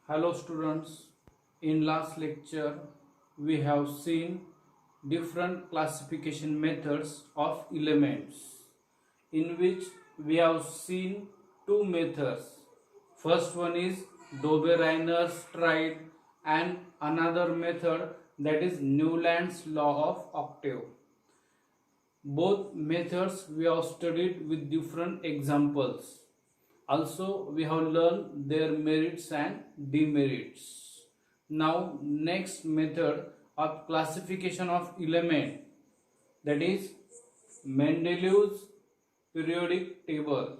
Hello students, in last lecture we have seen different classification methods of elements in which we have seen two methods. First one is Dobbe-Reiner's triad and another method that is Newland's law of octave. Both methods we have studied with different examples. Also, we have learned their merits and demerits. Now, next method of classification of element, that is Mendeleev's periodic table.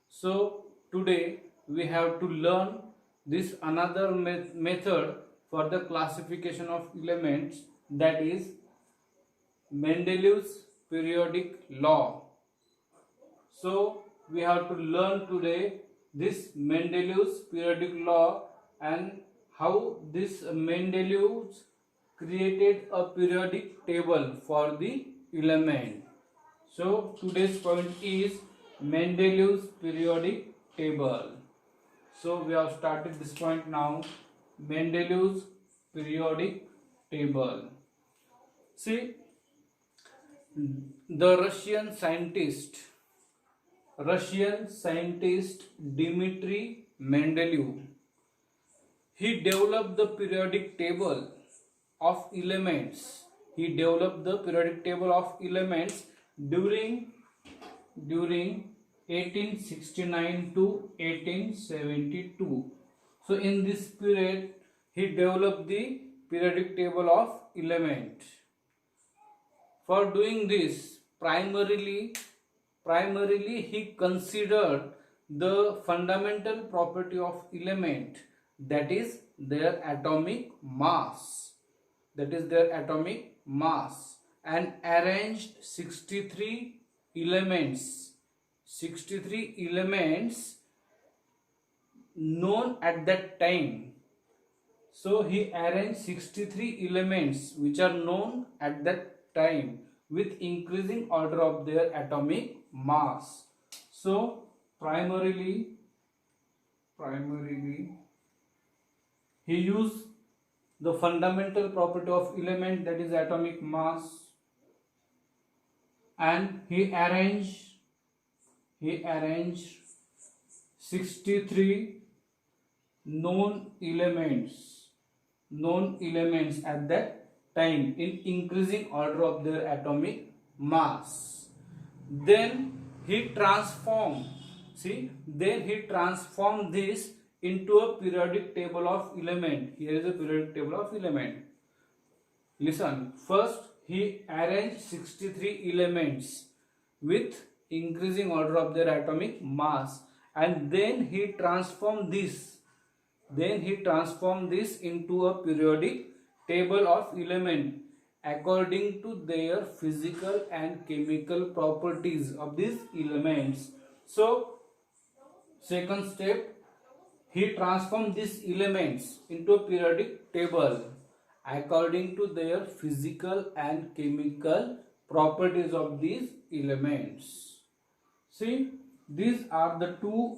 So, today we have to learn this another method for the classification of elements, that is Mendeleev's periodic law. So we have to learn today this Mendeleev's periodic law and how this Mendeleev created a periodic table for the element. So today's point is Mendeleev's periodic table. So we have started this point now. Mendeleev's periodic table. See, the Russian scientist Dmitry Mendeleev, he developed the periodic table of elements. He developed the periodic table of elements during 1869 to 1872. So in this period he developed the periodic table of elements. For doing this, primarily he considered the fundamental property of element, that is their atomic mass, and arranged 63 elements known at that time. So he arranged 63 elements which are known at that time with increasing order of their atomic mass. So primarily he used the fundamental property of element, that is atomic mass, and he arranged 63 known elements at that time in increasing order of their atomic mass. Then he transformed this into a periodic table of element. Here is a periodic table of element. Listen, first he arranged 63 elements with increasing order of their atomic mass, and then he transformed this into a periodic table of element according to their physical and chemical properties of these elements. So second step, he transformed these elements into a periodic table according to their physical and chemical properties of these elements. See, these are the two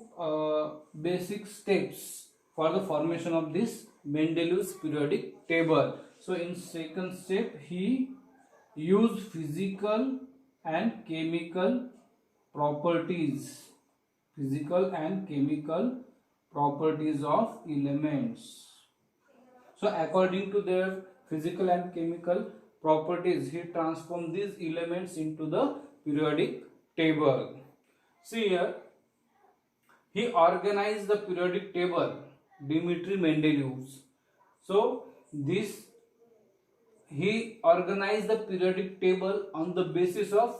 basic steps for the formation of this Mendeleev's periodic table. So in second step he used physical and chemical properties of elements. So according to their physical and chemical properties, he transformed these elements into the periodic table. See here, he organized the periodic table, Dmitry Mendeleev. So he organized the periodic table on the basis of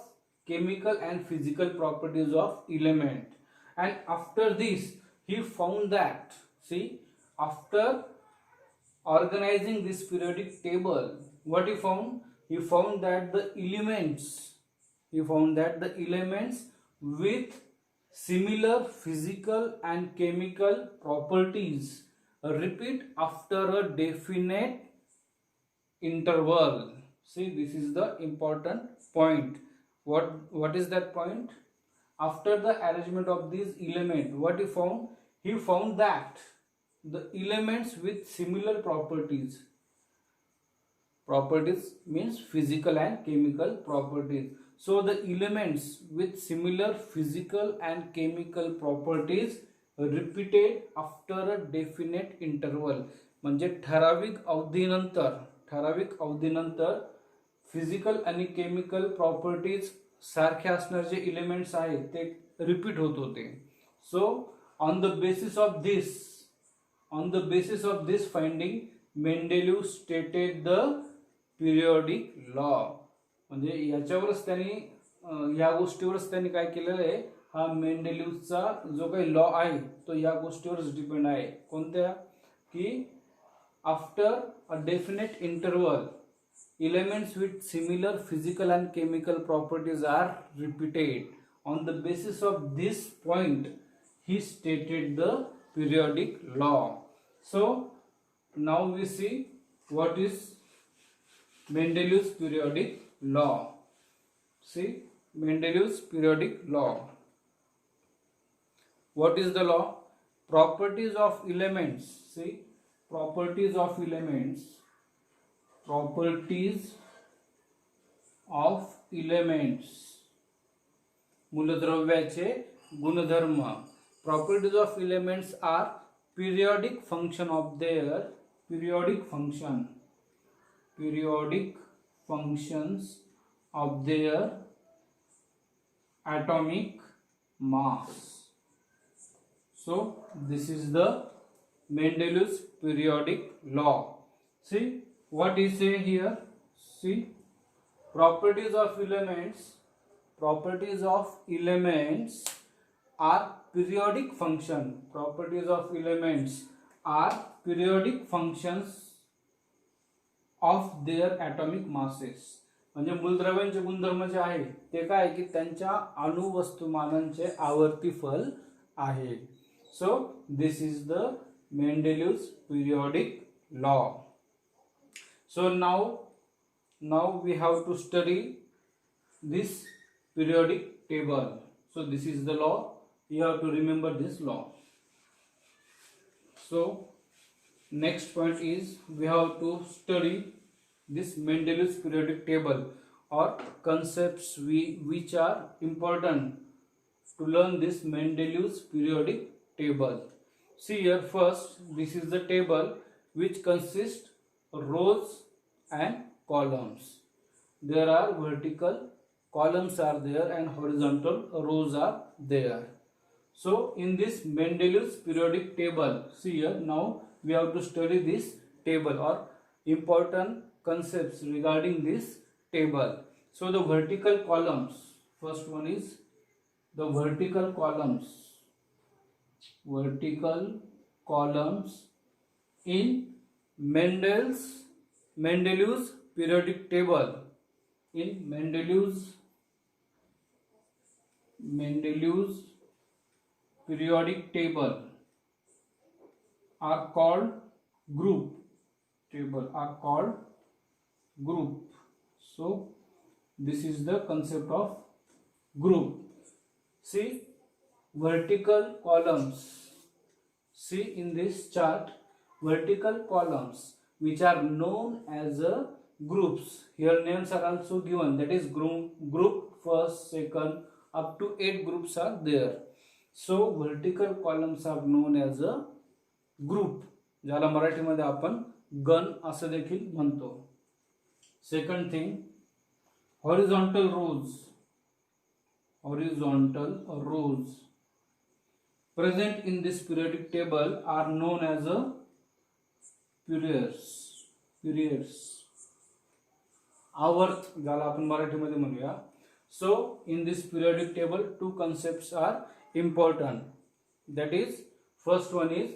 chemical and physical properties of element. And after this, he found that, after organizing this periodic table, what he found? He found that the elements with similar physical and chemical properties repeat after a definite interval. See, this is the important point. What is that point? After the arrangement of these elements, what he found? He found that the elements with similar properties. Properties means physical and chemical properties. So the elements with similar physical and chemical properties repeated after a definite interval. म्हणजे ठराविक अवधीनंतर physical आणि chemical properties सारखे असणारे जे elements आहेत ते repeat होत होते. So on the basis of this finding Mendeleev stated the periodic law. म्हणजे याच्यावरच त्यांनी या गोष्टीवरच त्यांनी काय केलेलं आहे, हा मेंडेलिवचा जो काही लॉ आहे तो या गोष्टीवरच डिपेंड आहे. कोणत्या की after a definite interval elements with similar physical and chemical properties are repeated. On the basis of this point he stated the periodic law. So now we see what is Mendelev's periodic law. See Mendelev's periodic law. What is the law? Properties of elements. See properties of elements. Properties of elements. मूलद्रव्याचे गुणधर्म. Properties of elements are periodic functions of their atomic mass. So this is the Mendelev's periodic law. See what is say here. See properties of elements are periodic function. Properties of elements are periodic functions of their atomic masses. म्हणजे मूलद्रव्यांचे गुणधर्म जे आहे ते काय की त्यांच्या अणुवस्तुमानांचे आवर्तीफल आहे. So this is the Mendelev's periodic law. So now we have to study this periodic table. So this is the law. You have to remember this law. So next point is we have to study this Mendelev's periodic table or concepts which are important to learn this Mendelev's periodic table. See here first, this is the table which consists rows and columns. There are vertical columns are there and horizontal rows are there. So in this Mendelev's periodic table, see here now we have to study this table or important concepts regarding this table. So the vertical columns, first one is the vertical columns in Mendelev's periodic table. In Mendelev's periodic table are called group. So this is the concept of group. See vertical columns. See in this chart vertical columns which are known as groups. Here names are also given, that is group first, second, up to 8 groups are there. So vertical columns are known as a group, ज्याला मराठीमध्ये आपण गण असं देखील म्हणतो. Second thing, horizontal rows present in this periodic table are known as a periods. आवर्त ज्याला आपण मराठीमध्ये म्हणूया. So in this periodic table 2 concepts are important. That is, first one is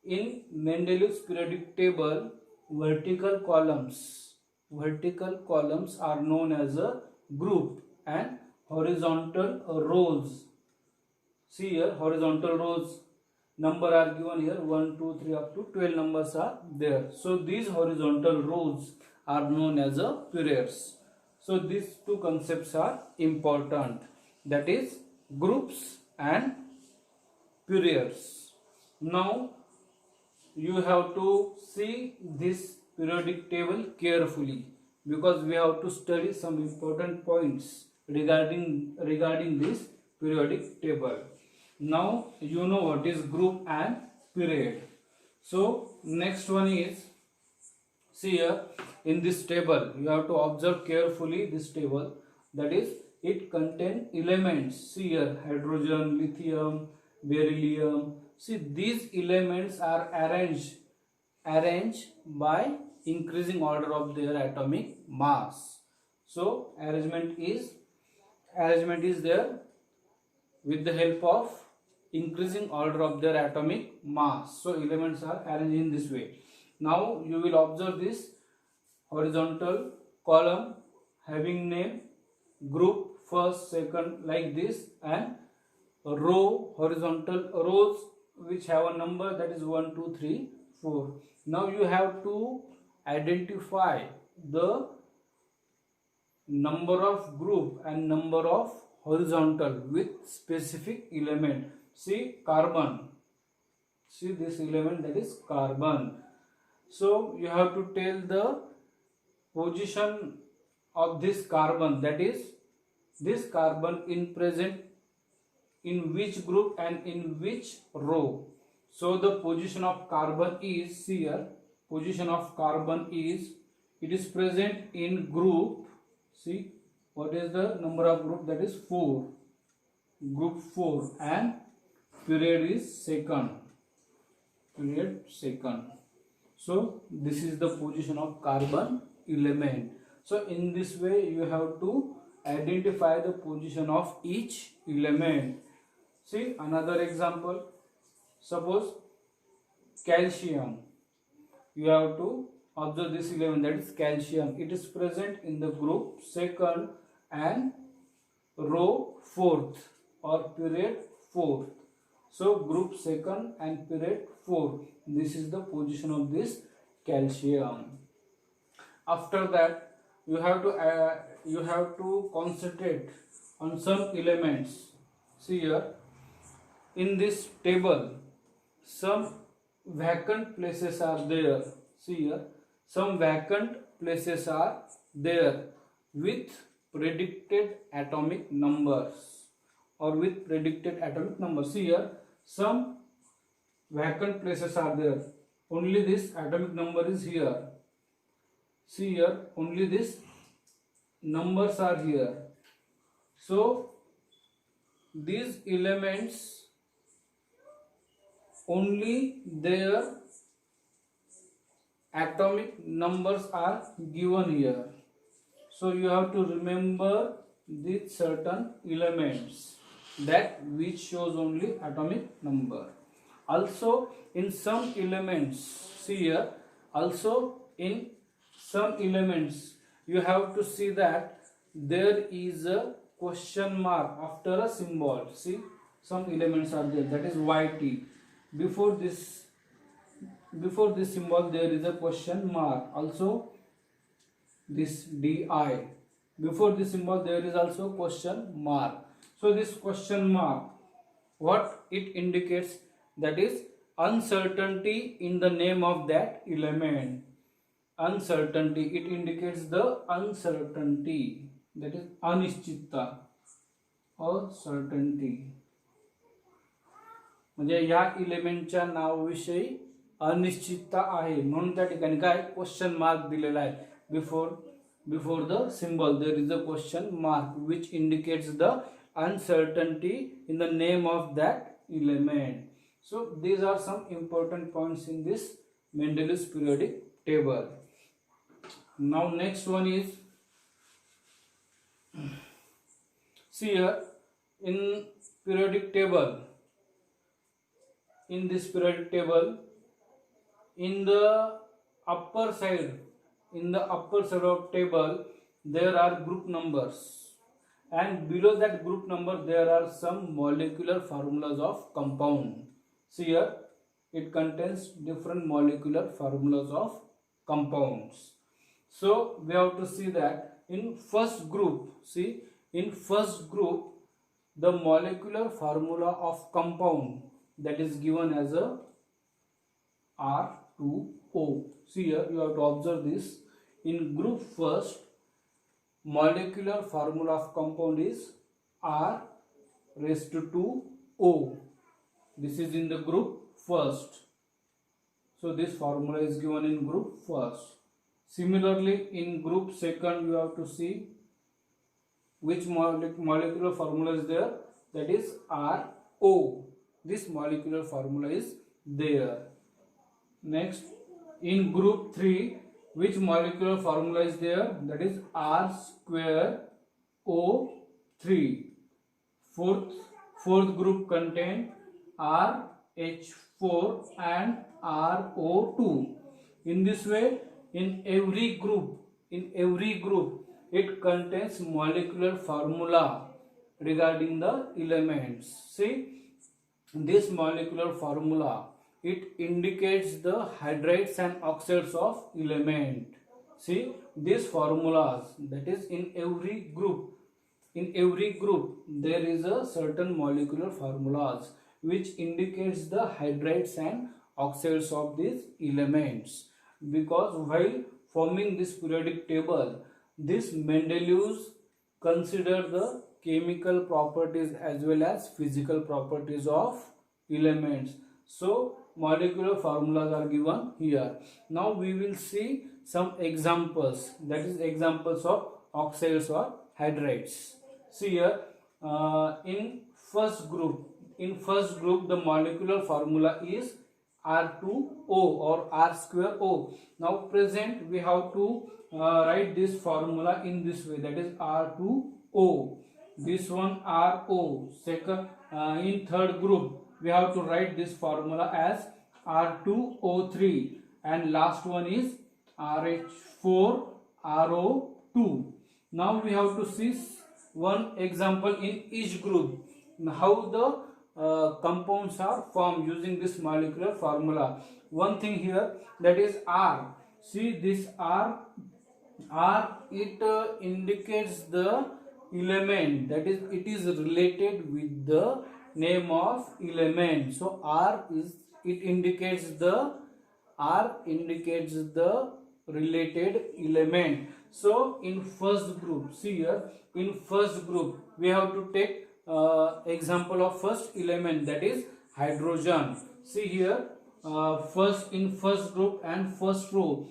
in Mendelev's periodic table vertical columns are known as a group and horizontal rows. See here horizontal rows number are given here 1 2 3 up to 12 numbers are there. So these horizontal rows are known as a periods. So these 2 concepts are important, that is groups and periods. Now you have to see this periodic table carefully, because we have to study some important points regarding this periodic table. Now you know what is group and period. So next one is, see here in this table you have to observe carefully this table, that is it contains elements. See here, hydrogen, lithium, beryllium. See, these elements are arranged by increasing order of their atomic mass. So arrangement is there with the help of increasing order of their atomic mass. So elements are arranged in this way. Now you will observe this horizontal column having name group first, second, like this, and row, horizontal rows which have a number, that is 1, 2, 3, 4. Now you have to identify the number of group and number of horizontal with specific element. See carbon, see this element, that is carbon. So you have to tell the position of this carbon, that is this carbon in present in which group and in which row. So the position of carbon is, see here, position of carbon is, it is present in group. See what is the number of group, that is 4, group 4, and period is second, period second. So this is the position of carbon element. So in this way you have to identify the position of each element. See another example, suppose calcium. You have to observe this element, that is calcium. It is present in the group second and row 4th or period 4th. So group second and period 4th. This is the position of this calcium. After that you have to concentrate on some elements. See here in this table some vacant places are there. See here, some vacant places are there with predicted atomic numbers or with predicted atomic numbers. See here, some vacant places are there. Only this atomic number is here. See here, only this numbers are here. So these elements, only their atomic numbers are given here. So you have to remember these certain elements, that which shows only atomic number. Also in some elements, see here, also in some elements you have to see that there is a question mark after a symbol. See, some elements are there, that is YT. Before this symbol there is a question mark. Also this DI, before this symbol there is also question mark. So this question mark, what it indicates, that is uncertainty in the name of that element. Uncertainty, it indicates the uncertainty, that is अनिश्चितता or certainty. म्हणजे या इलेमेंटच्या नावाविषयी अनिश्चितता आहे, म्हणून त्या ठिकाणी काय question mark दिलेला आहे. Before the symbol there is a question mark which indicates the uncertainty in the name of that element. So these are some important points in this Mendeleev's periodic table. Now next one is, see here in periodic table, in this periodic table, in the upper side of table there are group numbers, and below that group number there are some molecular formulas of compound. See here, it contains different molecular formulas of compounds. So we have to see that in first group, see, in first group the molecular formula of compound that is given as a R2O. See here, you have to observe this. In group first, molecular formula of compound is R raised to 2O. This is in the group first. So this formula is given in group first. Similarly, in group second, you have to see which molecular formula is there. That is RO. This molecular formula is there. Next, in group 3, which molecular formula is there? That is R square O3. Fourth group contain RH4 and RO2. In this way, in every group, it contains molecular formula regarding the elements. See, this molecular formula, it indicates the hydrides and oxides of element. See, these formulas, that is in every group there is a certain molecular formulas which indicates the hydrides and oxides of these elements. Because while forming this periodic table, this Mendeleev considered the chemical properties as well as physical properties of elements. So molecular formulas are given here. Now we will see some examples, that is examples of oxides or hydrides. See here, in first group the molecular formula is R2O or R square O. Now present we have to write this formula in this way, that is R2O. This one RO. Second, in third group we have to write this formula as R2O3, and last one is RH4RO2. Now we have to see one example in each group, how the compounds are formed using this molecular formula. One thing here, that is R. See this R it indicates the element, that is it is related with the name of element. So it indicates the related element. So in first group, see here, in first group we have to take example of first element, that is hydrogen. See here, in first group and first row,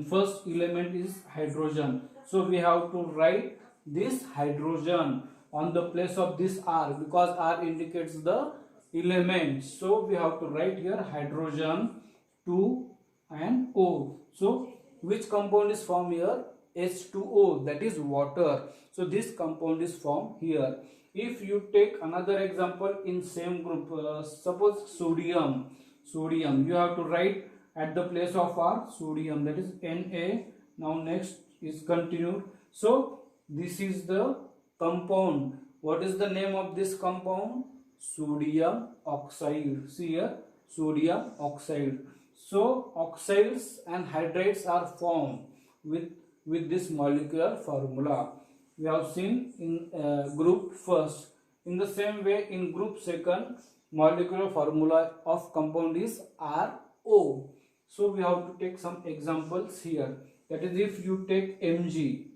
first element is hydrogen. So we have to write this hydrogen on the place of this R, because R indicates the element. So we have to write here hydrogen 2 and O. So which compound is formed here? H2O, that is water. So this compound is formed here. If you take another example in same group, suppose sodium, you have to write at the place of R sodium, that is Na. Now next is continued. So this is the compound. What is the name of this compound? Sodium oxide. See here, sodium oxide. So oxides and hydrides are formed with this molecular formula. We have seen in group first. In the same way, in group second, molecular formula of compound is RO. So we have to take some examples here. That is, if you take Mg,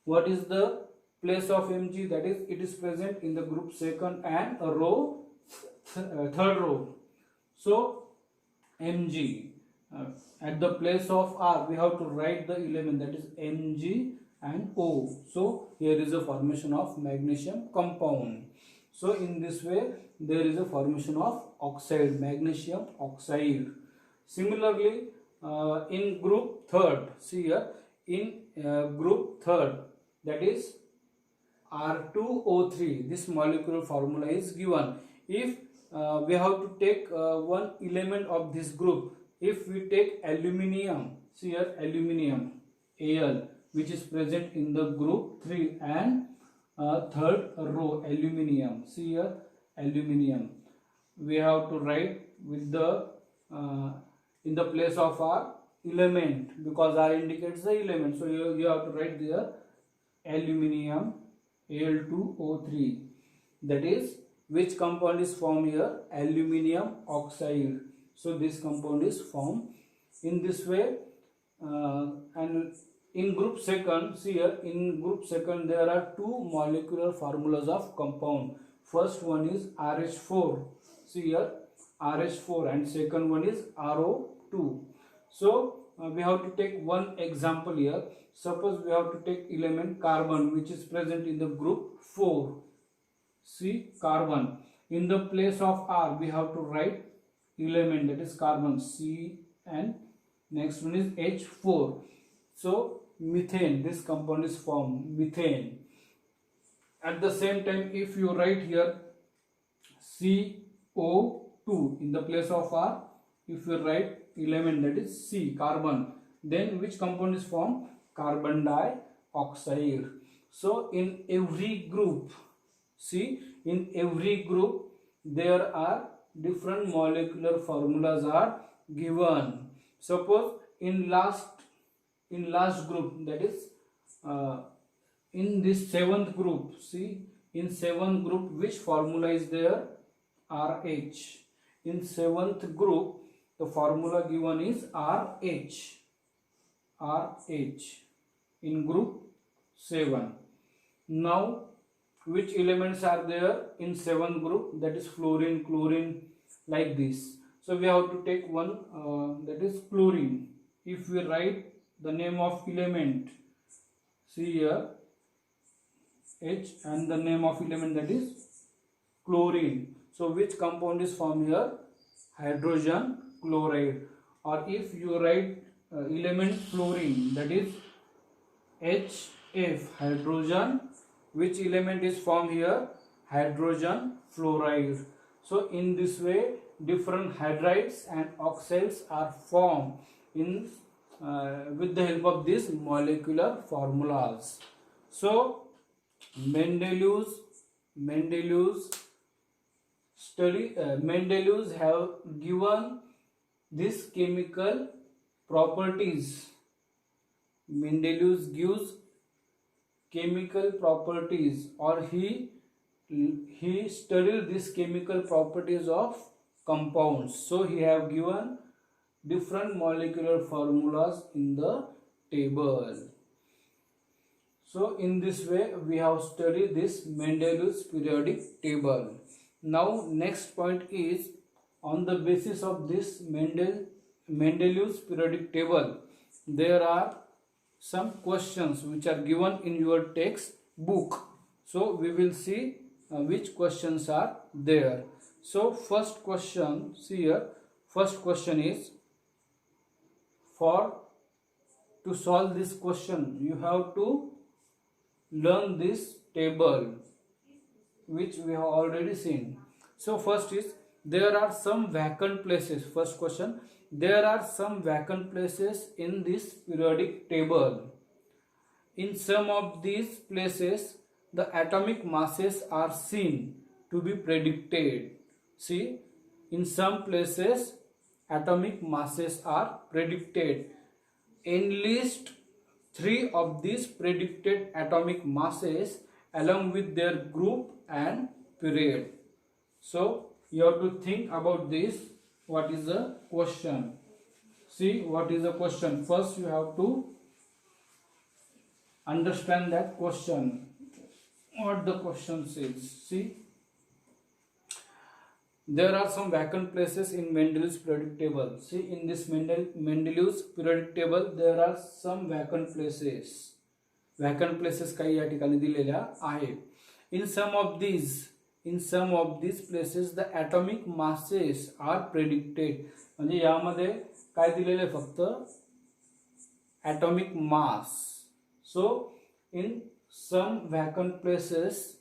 what is the place of Mg? That is, it is present in the group second and a row, third row. So Mg, at the place of R we have to write the element, that is Mg and O. So here is a formation of magnesium compound. So in this way there is a formation of oxide, magnesium oxide. Similarly, in group third, see here, in group third, that is R2O3, this molecular formula is given. If we have to take one element of this group, if we take aluminium, see here, aluminium Al, which is present in the group 3 and third row, aluminium. See here, aluminium. We have to write with the in the place of our element, because R indicates the element. So you have to write there aluminium Al2O3. That is, which compound is formed here? Aluminium oxide. So this compound is formed in this way. And in group second, see here, in group second there are two molecular formulas of compound. First one is RH4, see here, RH4, and second one is RO2. So we have to take one example here. Suppose we have to take element carbon, which is present in the group 4. See, carbon. In the place of R, we have to write element, that is carbon, C, and next one is H4. So methane, this compound is formed, methane. At the same time, if you write here CO2 in the place of R, if you write element, that is C, carbon, then which compound is formed? Carbon dioxide. So in every group, see, in every group there are different molecular formulas are given. Suppose in last group, that is in this 7th group, see, in 7th group which formula is there? RH. In 7th group the formula given is RH. RH in group 7. Now which elements are there in 7th group? That is fluorine, chlorine, like this. So we have to take one, that is chlorine. If we write the name of element, see here H, and the name of element, that is chlorine. So which compound is formed here? Hydrogen chloride. Or if you write element fluorine, that is HF, hydrogen, which element is formed here? Hydrogen fluoride. So in this way different hydrides and oxides are formed in with the help of these molecular formulas. So Mendeleev's have given this chemical properties. Mendeleev gives chemical properties, or he studied these chemical properties of compounds. So he have given different molecular formulas in the table. So in this way we have studied this Mendeleev's periodic table. Now next point is, on the basis of this Mendeleev's periodic table, there are some questions which are given in your text book. So we will see which questions are there. So first question, see here, first question is, to solve this question you have to learn this table which we have already seen. So first is, there are some vacant places. First question, there are some vacant places in this periodic table. In some of these places the atomic masses are seen to be predicted. See, in some places atomic masses are predicted. Enlist 3 of these predicted atomic masses along with their group and period. So you have to think about this. What is the question? See, what is the question? First you have to understand that question, what the question says. See, there are some vacant places in Mendeleev's periodic table. See, in this Mendeleev's periodic table there are some vacant places. Vacant places काही या ठिकाणी दिलेल्या आहेत. In some of these places the atomic masses are predicted. म्हणजे यामध्ये काय दिलेले आहे? फक्त atomic mass. So in some vacant places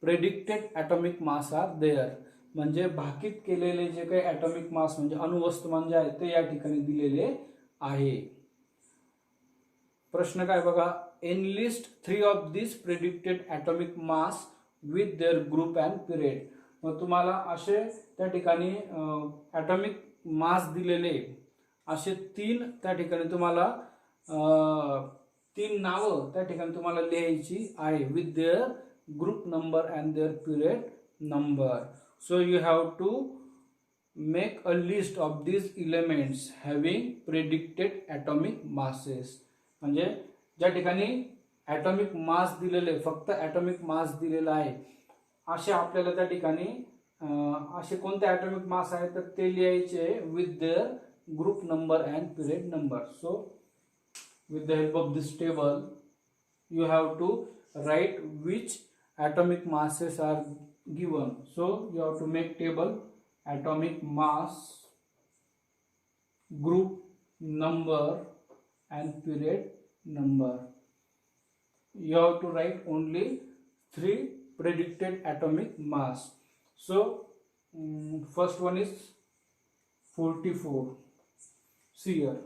predicted atomic mass are there. म्हणजे भाकित केलेले जे काही atomic mass म्हणजे अणुवस्तुमान जे आहे ते या ठिकाणी दिलेले आहे. प्रश्न काय बघा, enlist 3 of these predicted atomic mass with their group and period. मग तुम्हाला असे त्या ठिकाणी atomic mass दिलेले असे 3 त्या ठिकाणी तुम्हाला 3 नावं त्या ठिकाणी तुम्हाला लिहायची आहे with their group number and their period number. So you have to make a list of these elements having predicted atomic masses. म्हणजे ज्या ठिकाणी ॲटॉमिक मास दिलेले, फक्त ॲटॉमिक मास दिलेला आहे, असे आपल्याला त्या ठिकाणी असे कोणते ॲटॉमिक मास आहेत तर ते लिहायचे with their group number and period number. So with the help of this table you have to write which atomic masses are given. So you have to make table atomic mass, group number and period number. You have to write only 3 predicted atomic mass. So first one is 44. See here,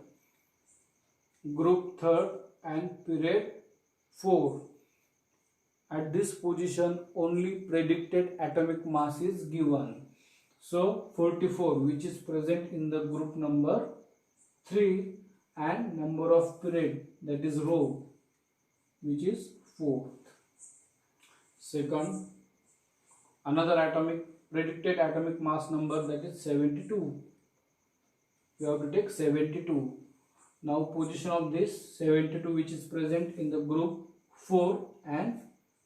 group third and period 4. At this position only predicted atomic mass is given. So 44, which is present in the group number 3, and number of period, that is row, which is 4th. Second, another atomic predicted atomic mass number, that is 72. You have to take 72. Now position of this 72, which is present in the group 4 and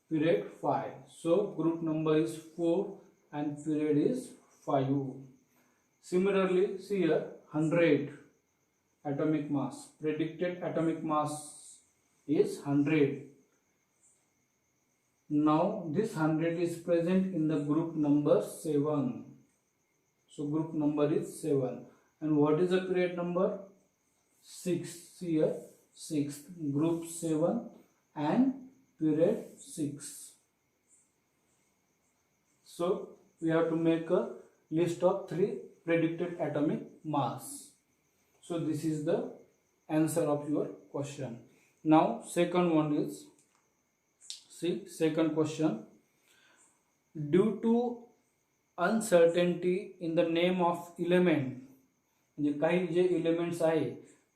period 5. So group number is 4 and period is 5. Similarly, see here, 100 atomic mass. Predicted atomic mass is 100. Now this 100 is present in the group number 7. So group number is 7. And what is the period number? 6. Here 6, group 7 and period 6. So we have to make a list of 3 predicted atomic mass. So this is the answer of your question. Now second one is, see, second question, due to uncertainty in the name of element, म्हणजे काही जे elements आहे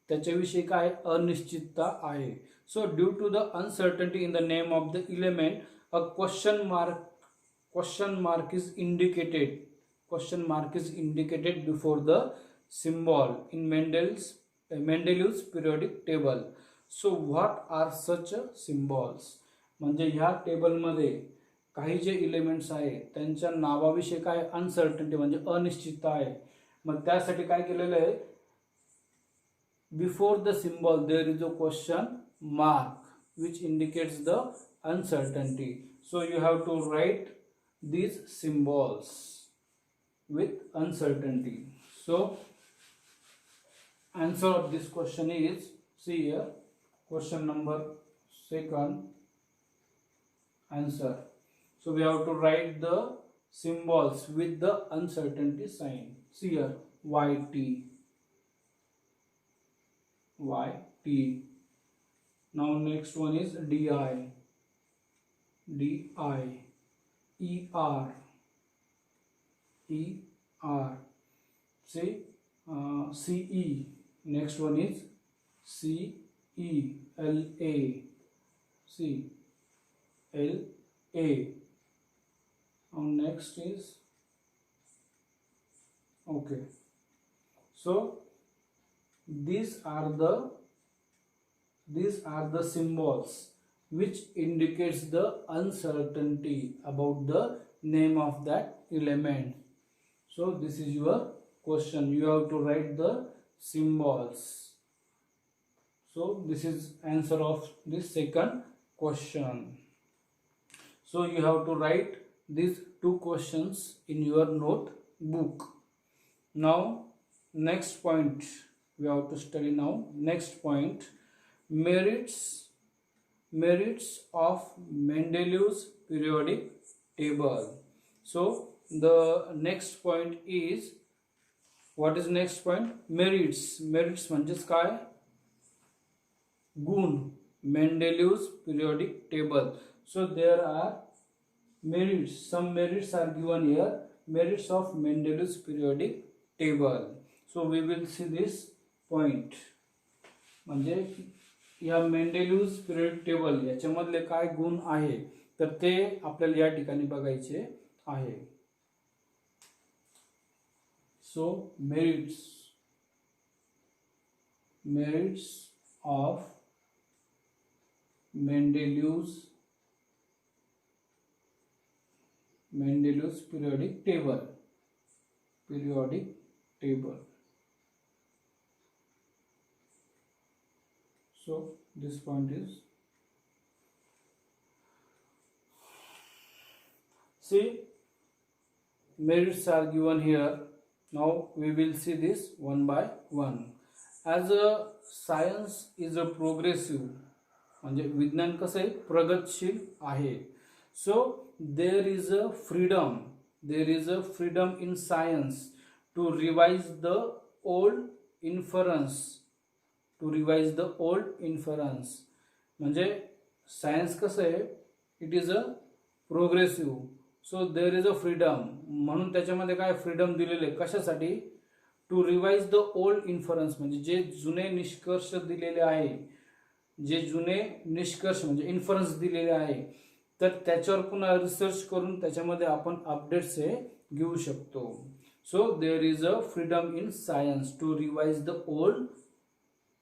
त्याच्याविषयी काय अनिश्चितता आहे. So due to the uncertainty in the name of the element a question mark is indicated. Question mark is indicated before the symbol in Mendeleev's periodic table. So what are such symbols? म्हणजे ह्या टेबलमध्ये काही जे elements आहे त्यांच्या नावाविषयी काय uncertainty म्हणजे अनिश्चितता आहे. मग त्यासाठी काय केलेलं आहे, before the symbol there is a question mark which indicates the uncertainty. So you have to write these symbols with uncertainty. So answer of this question is, see here, question number second answer. So we have to write the symbols with the uncertainty sign. See here, YT. Now next one is DI, ER. See, CE. Next one is CELA. And next is okay. So these are the symbols which indicates the uncertainty about the name of that element. So this is your question. You have to write the symbols. So this is answer of this second question. So you have to write these 2 questions in your notebook. Now next point we have to study now. Next point, merits of Mendeleev's periodic table. So the next point is, what is next point? Merits म्हणजेच काय, गुण. Mendeleev's periodic table. So there are merits, some merits are given here, merits of Mendeleev's periodic table. So we will see this point. म्हणजे या मेंडेलिव्हज period table याच्यामधले काय गुण आहे तर ते आपल्याला या ठिकाणी बघायचे आहे. So merits of Mendeleev's periodic table. So this point is, see, merits are given here. Now we will see this one by one. As a science is a progressive, म्हणजे विज्ञान कसं आहे, प्रगतशील आहे. So there is a freedom in science to revise the old inference. म्हणजे सायन्स कसं आहे, it is a progressive. So there is a freedom, म्हणून त्याच्यामध्ये काय फ्रीडम दिलेले कशासाठी, to revise the old inference, म्हणजे जे जुने निष्कर्ष दिलेले आहे, म्हणजे इन्फरन्स दिलेले आहे, तर त्याच्यावर पुन्हा रिसर्च करून त्याच्यामध्ये आपण अपडेट्स हे घेऊ शकतो. So there is a freedom in science to revise the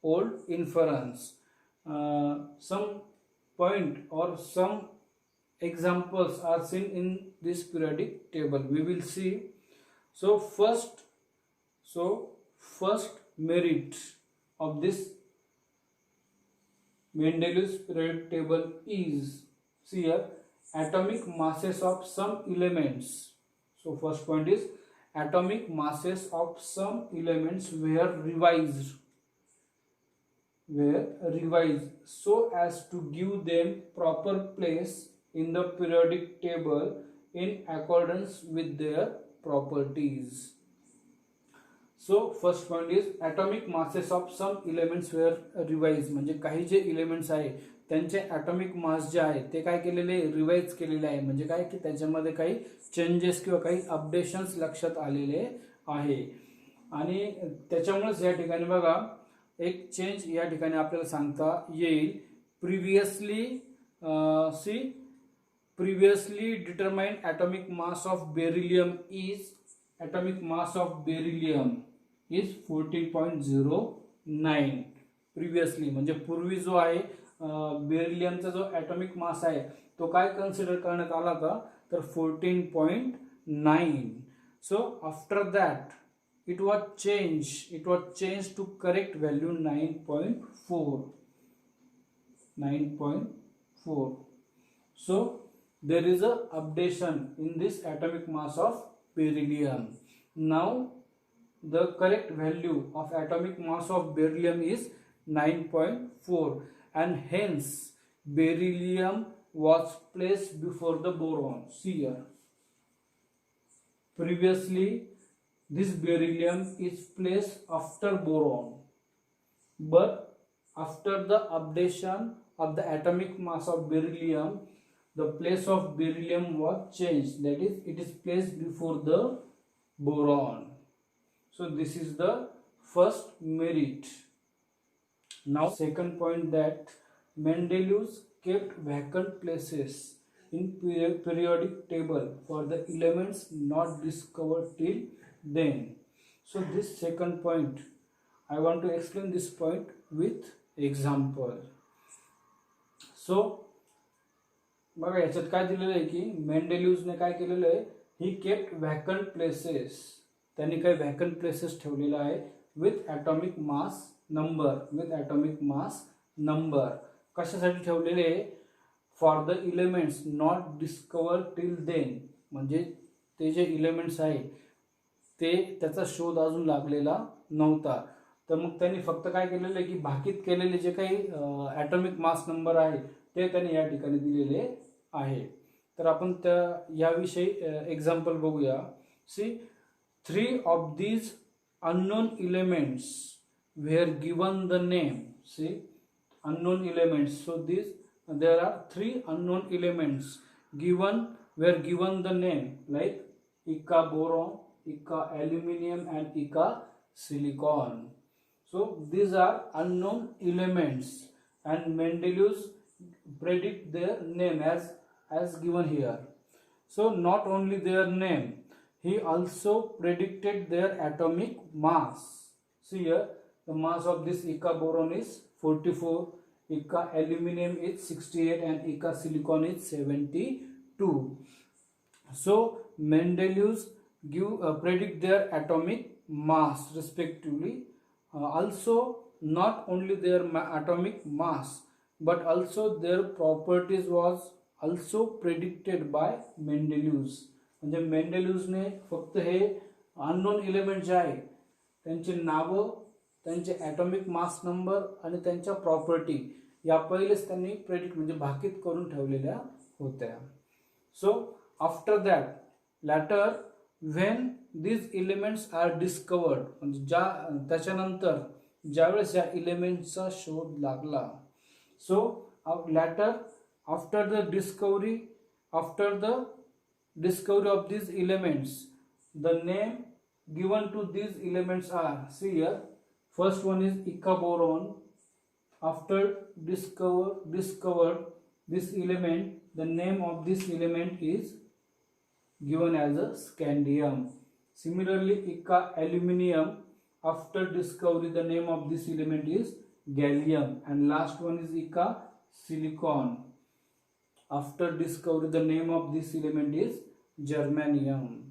old inference. Some point or some examples are seen in this periodic table. We will see. So first merit of this Mendeleev's periodic table is, see here, atomic masses of some elements. So first point is atomic masses of some elements were revised so as to give them proper place in the periodic table in accordance with their properties. So first point is atomic masses of some elements were revised, म्हणजे काही जे elements आहे त्यांचे atomic mass जे आहे ते काय केलेले, revise केलेले आहे. म्हणजे काय की त्याच्यामध्ये काही चेंजेस किंवा काही अपडेशन्स लक्षात आलेले आहे. आणि त्याच्यामुळेच या ठिकाणी बघा एक चेंज या ठिकाणी आपल्याला सांगता येईल. Previously determined atomic mass of beryllium is 14.09. Previously म्हणजे पूर्वी जो आहे बेरिलियमचा जो ॲटॉमिक मास आहे तो काय कन्सिडर करण्यात आला का, तर 14.9. सो after that it was changed to correct value 9.4. So there is a updation in this atomic mass of beryllium. Now the correct value of atomic mass of beryllium is 9.4, and hence beryllium was placed before the boron. See here, previously this beryllium is placed after boron, but after the updation of the atomic mass of beryllium, the place of beryllium was changed, that is it is placed before the boron. So this is the first merit. Now second point, that Mendeleev kept vacant places in periodic table for the elements not discovered till then. So this second point, I want to explain this point with example. So बघा याच्यात काय दिलेलं आहे की मेंडेलिव्हने काय केलेलं आहे, he kept vacant places, त्यांनी काही व्हॅकंट प्लेसेस ठेवलेला आहे विथ ॲटॉमिक मास नंबर. कशासाठी ठेवलेले आहे, for the elements not discovered till then, म्हणजे ते जे इलेमेंट्स आहे ते त्याचा शोध अजून लागलेला नव्हता. तर मग त्यांनी फक्त काय केलेलं आहे की भाकीत केलेले जे काही ॲटॉमिक मास नंबर आहे ते त्यांनी या ठिकाणी दिलेले आहे. तर आपण याविषयी एक्झाम्पल बघूया. सी, 3 of these unknown elements were given the name. See, unknown elements. So there are 3 unknown elements were given the name like Ika boron, Ika aluminium, and Ika silicon. So these are unknown elements, and Mendeleev predict their name as given here. So not only their name, he also predicted their atomic mass. See here, the mass of this Ica boron is 44, Ica aluminum is 68, and Ica silicon is 72. So Mendeleev predict their atomic mass respectively. Also, not only their atomic mass, but also their properties was also predicted by Mendeleev. म्हणजे मेंडेलिव्हने फक्त हे unknown element जे आहे त्यांचे नावं, त्यांचे atomic mass number आणि त्यांच्या property या पहिलेच त्यांनी प्रेडिक्ट म्हणजे भाकीत करून ठेवलेल्या होत्या. So after that later when these elements are discovered, म्हणजे त्याच्यानंतर ज्यावेळेस या एलिमेंटचा शोध लागला, सो later after the discovery of these elements, the name given to these elements are, see here, first one is Ica boron. After discovered this element, the name of this element is given as a scandium. Similarly, Ica aluminum, after discovery the name of this element is gallium. And last one is Ica silicon. After discovery the name of this element is germanium.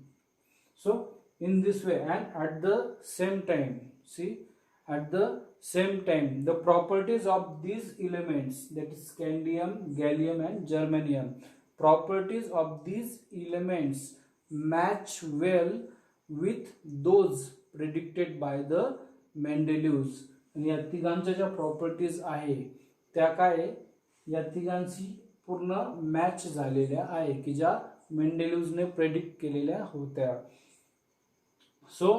So in this way, and at the same time, see, at the same time the properties of these elements, that is scandium, gallium and germanium, properties of these elements match well with those predicted by the Mendeleev. आणि या तिघांच्या ज्या properties आहे त्या काय या तिघांची पूर्ण मॅच झालेल्या आहे की ज्या मेंडेलिव्हने प्रेडिक्ट केलेल्या होत्या. So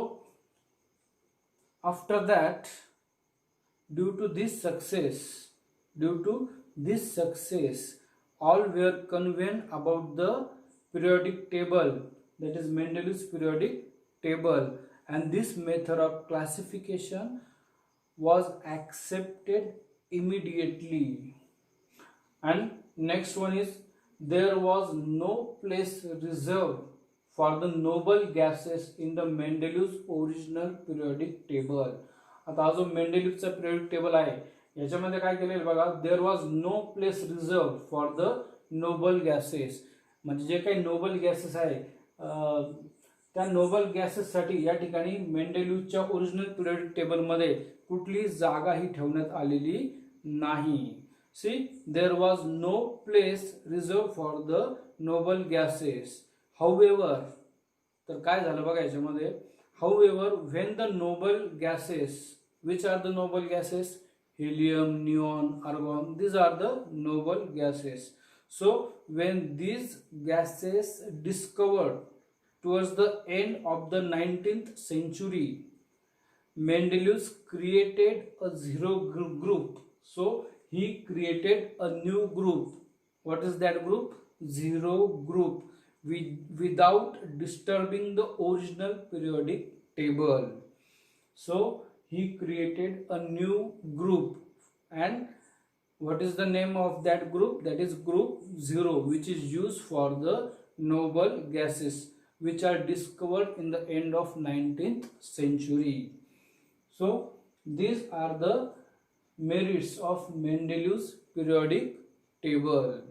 after that, due to this success all were convinced about the periodic table, that is Mendeleev's periodic table, and this method of classification was accepted immediately. And next one is, there was no place reserved for the noble gases in the Mendeleev's original periodic table. आता जो मेंडेलिव्हचा periodic table आहे याच्यामध्ये काय केलेलं बघा, there was no place reserve for the noble gases. म्हणजे जे काही नोबल गॅसेस आहे त्या नोबल गॅसेससाठी या ठिकाणी मेंडेलिव्हच्या ओरिजिनल पिरियडिक टेबलमध्ये कुठली जागाही ठेवण्यात आलेली नाही. See, there was no place reserve for the noble gases. However, तर काय झालं बघा याच्यामध्ये, however when the noble gases, which are the noble gases, helium, neon, argon, these are the noble gases. So when these gases discovered towards the end of the 19th century, Mendeleev created a zero group. So he created a new group. What is that group? Zero group, without disturbing the original periodic table. So he created a new group, and what is the name of that group? That is group 0, which is used for the noble gases which are discovered in the end of 19th century. So these are the merits of Mendeleev's periodic table.